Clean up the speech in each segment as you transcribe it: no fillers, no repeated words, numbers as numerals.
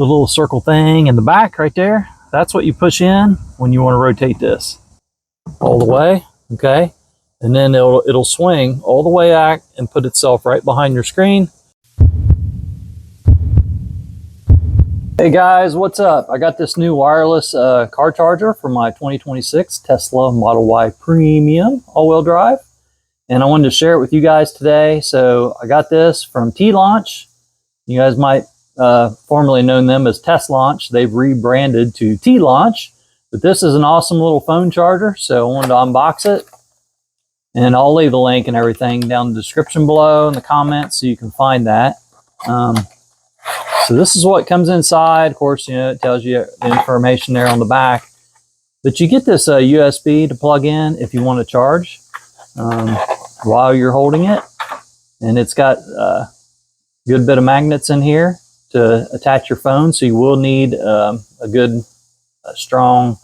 The little circle thing in the back right there, that's what you push in when you want to rotate this all the way, okay? And then it'll swing all the way back and put itself right behind your screen. Hey guys, what's up? I got this new wireless car charger for my 2026 Tesla Model Y Premium all-wheel drive, and I wanted to share it with you guys today. So I got this from TesLaunch. You guys might formerly known them as TesLaunch. They've rebranded to TesLaunch, but this is an awesome little phone charger, so I wanted to unbox it. And I'll leave a link and everything down in the description below in the comments so you can find that. So this is what comes inside. Of course, you know, it tells you the information there on the back. But you get this USB to plug in if you want to charge while you're holding it. And it's got a good bit of magnets in here to attach your phone. So you will need a good, strong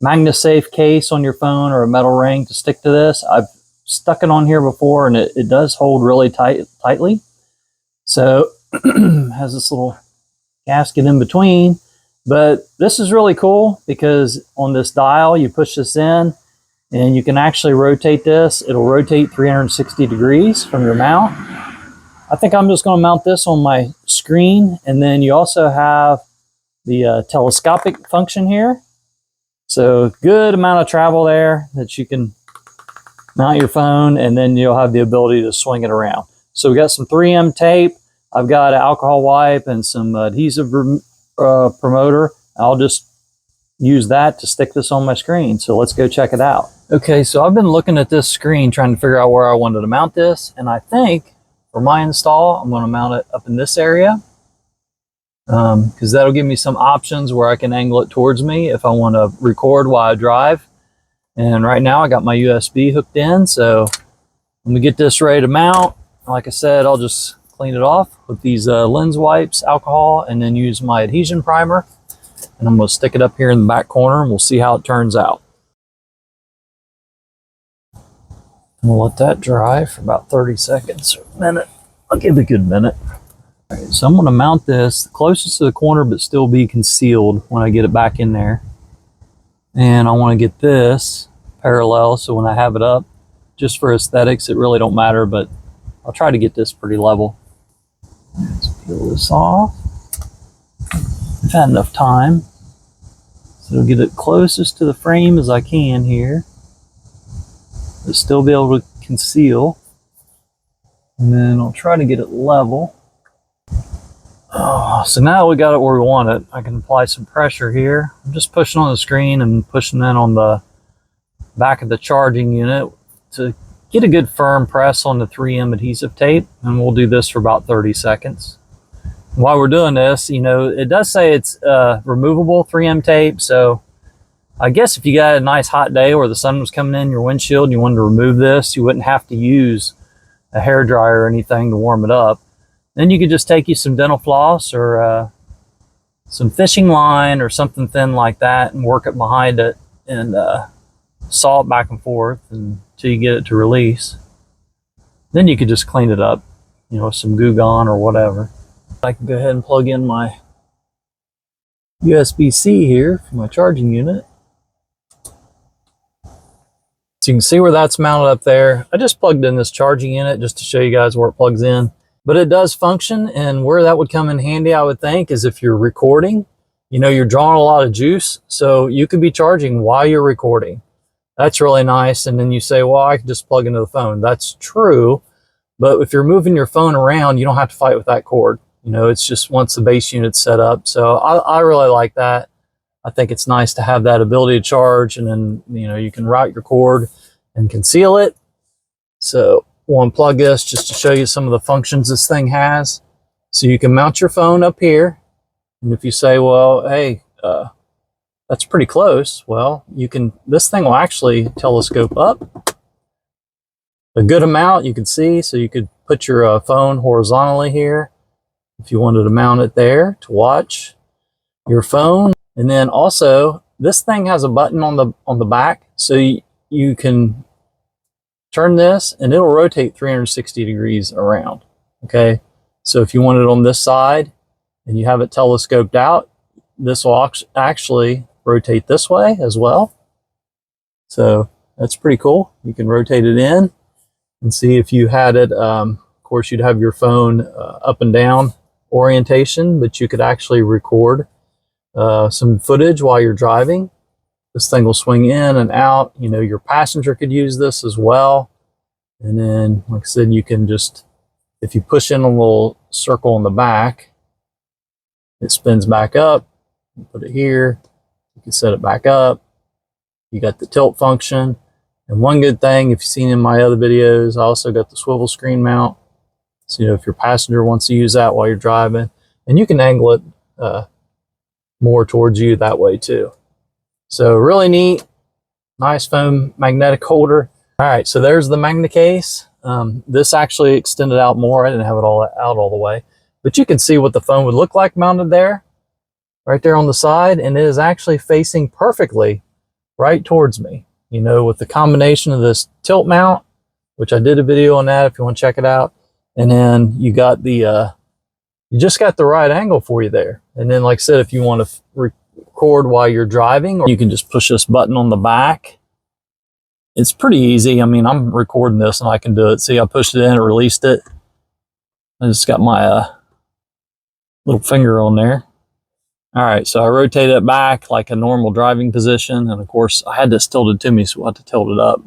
MagSafe case on your phone or a metal ring to stick to this. I've stuck it on here before, and it does hold really tightly. So has this little gasket in between, but this is really cool because on this dial you push this in and you can actually rotate this. It'll rotate 360 degrees from your mount. I think I'm just going to mount this on my screen, and then you also have the telescopic function here. So good amount of travel there that you can mount your phone, and then you'll have the ability to swing it around. So we got some 3M tape. I've got an alcohol wipe and some adhesive promoter. I'll just use that to stick this on my screen. So let's go check it out. Okay, so I've been looking at this screen trying to figure out where I wanted to mount this, and I think for my install, I'm going to mount it up in this area. Because that'll give me some options where I can angle it towards me if I want to record while I drive. And right now I got my USB hooked in, so when we get this ready to mount, like I said, I'll just clean it off with these lens wipes, alcohol, and then use my adhesion primer. And I'm going to stick it up here in the back corner, and we'll see how it turns out. We'll let that dry for about 30 seconds or a minute. I'll give it a good minute. All right, so I'm going to mount this closest to the corner but still be concealed when I get it back in there. And I want to get this parallel so when I have it up, just for aesthetics, it really don't matter, but I'll try to get this pretty level. Let's peel this off. I've had enough time. So I'll get it closest to the frame as I can here, but still be able to conceal. And then I'll try to get it level. Oh, so now we got it where we want it. I can apply some pressure here. I'm just pushing on the screen and pushing in on the back of the charging unit to get a good firm press on the 3M adhesive tape, and we'll do this for about 30 seconds. While we're doing this, you know, it does say it's removable 3M tape, so I guess if you got a nice hot day where the sun was coming in your windshield and you wanted to remove this, you wouldn't have to use a hairdryer or anything to warm it up. Then you could just take you some dental floss or some fishing line or something thin like that and work it behind it and saw it back and forth until you get it to release. Then you could just clean it up, you know, with some Goo Gone or whatever. I can go ahead and plug in my USB-C here for my charging unit. So you can see where that's mounted up there. I just plugged in this charging unit just to show you guys where it plugs in. But it does function, and where that would come in handy, I would think, is if you're recording. You know, you're drawing a lot of juice, so you could be charging while you're recording. That's really nice. And then you say, well, I can just plug into the phone. That's true. But if you're moving your phone around, you don't have to fight with that cord. You know, it's just once the base unit's set up. So I really like that. I think it's nice to have that ability to charge, and then, you know, you can route your cord and conceal it. So we'll unplug this just to show you some of the functions this thing has. So you can mount your phone up here. And if you say, well, hey, that's pretty close. Well, you can, this thing will actually telescope up a good amount, you can see. So you could put your phone horizontally here if you wanted to mount it there to watch your phone. And then also this thing has a button on the back, so you can turn this and it'll rotate 360 degrees around. Okay, so if you want it on this side and you have it telescoped out, this will actually rotate this way as well. So that's pretty cool. You can rotate it in and see if you had it. Of course, you'd have your phone up and down orientation, but you could actually record some footage while you're driving. This thing will swing in and out. You know, your passenger could use this as well. And then, like I said, you can just, if you push in a little circle in the back, it spins back up. You put it here. You can set it back up. You got the tilt function. And one good thing, if you've seen in my other videos, I also got the swivel screen mount. So, you know, if your passenger wants to use that while you're driving, and you can angle it more towards you that way too. So really neat, nice foam magnetic holder. All right, so there's the magnet case. This actually extended out more. I didn't have it all out all the way, but you can see what the phone would look like mounted there, right there on the side, and it is actually facing perfectly right towards me. You know, with the combination of this tilt mount, which I did a video on that if you want to check it out, and then you got the, you just got the right angle for you there. And then, like I said, if you want to record while you're driving, or you can just push this button on the back. It's pretty easy. I mean, I'm recording this and I can do it. See, I pushed it in and released it. I just got my little finger on there. All right, so I rotate it back like a normal driving position. And of course, I had this tilted to me, so I had to tilt it up.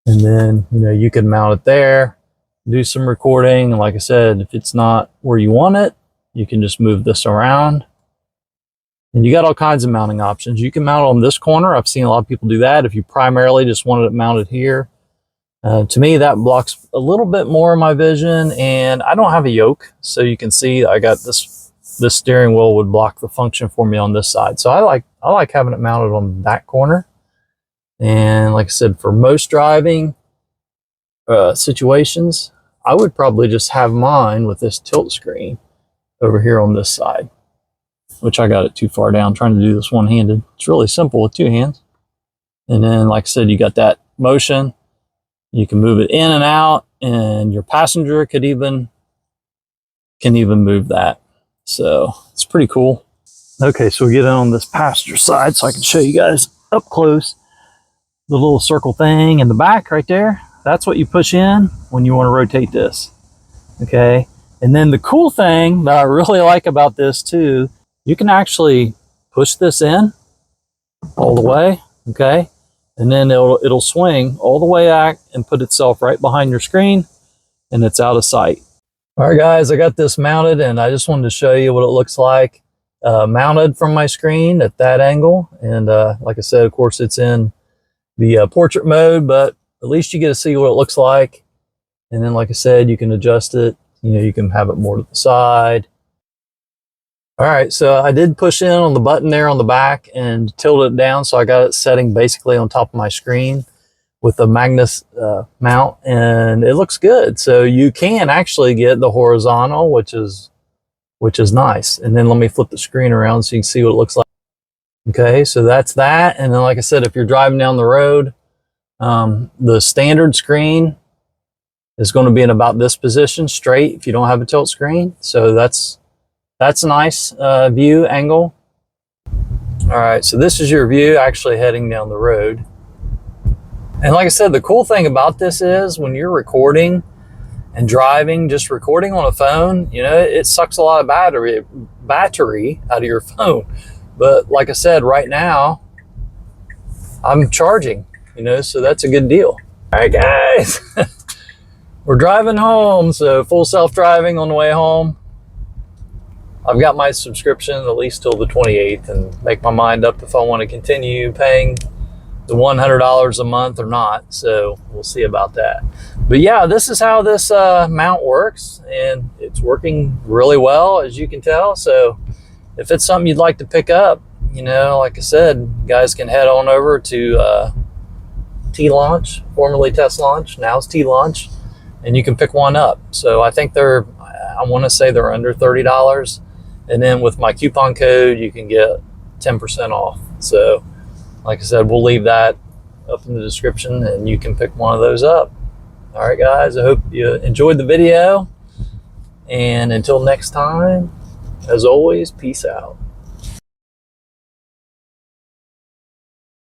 And then, you know, you can mount it there, do some recording. And like I said, if it's not where you want it, you can just move this around. And you got all kinds of mounting options. You can mount it on this corner. I've seen a lot of people do that if you primarily just wanted it mounted here. To me, that blocks a little bit more of my vision, and I don't have a yoke. So you can see I got this steering wheel would block the function for me on this side. So I like having it mounted on that corner. And like I said, for most driving situations, I would probably just have mine with this tilt screen over here on this side, which I got it too far down trying to do this one-handed. It's really simple with two hands. And then, like I said, you got that motion. You can move it in and out, and your passenger can even move that. So it's pretty cool. Okay, so we get in on this passenger side so I can show you guys up close the little circle thing in the back right there. That's what you push in when you want to rotate this. Okay, and then the cool thing that I really like about this too, you can actually push this in all the way, okay? And then it'll swing all the way back and put itself right behind your screen, and it's out of sight. All right, guys, I got this mounted, and I just wanted to show you what it looks like mounted from my screen at that angle. And like I said, of course, it's in the portrait mode, but at least you get to see what it looks like. And then, like I said, you can adjust it. You know, you can have it more to the side. All right, so I did push in on the button there on the back and tilt it down, so I got it setting basically on top of my screen with the magnet mount, and it looks good. So you can actually get the horizontal, which is nice. And then let me flip the screen around so you can see what it looks like. Okay, so that's that. And then, like I said, if you're driving down the road, the standard screen is going to be in about this position straight if you don't have a tilt screen. So that's a nice view angle. All right, so this is your view actually heading down the road. And like I said, the cool thing about this is when you're recording and driving, just recording on a phone, you know, it sucks a lot of battery out of your phone. But like I said, right now, I'm charging, you know, so that's a good deal. All right, guys, we're driving home. So full self-driving on the way home. I've got my subscription at least till the 28th and make my mind up if I want to continue paying the $100 a month or not. So we'll see about that. But yeah, this is how this mount works, and it's working really well, as you can tell. So if it's something you'd like to pick up, you know, like I said, you guys can head on over to TesLaunch, formerly TesLaunch, now it's TesLaunch, and you can pick one up. So I think I want to say they're under $30. And then with my coupon code, you can get 10% off. So like I said, we'll leave that up in the description and you can pick one of those up. All right, guys, I hope you enjoyed the video. And until next time, As always, peace out.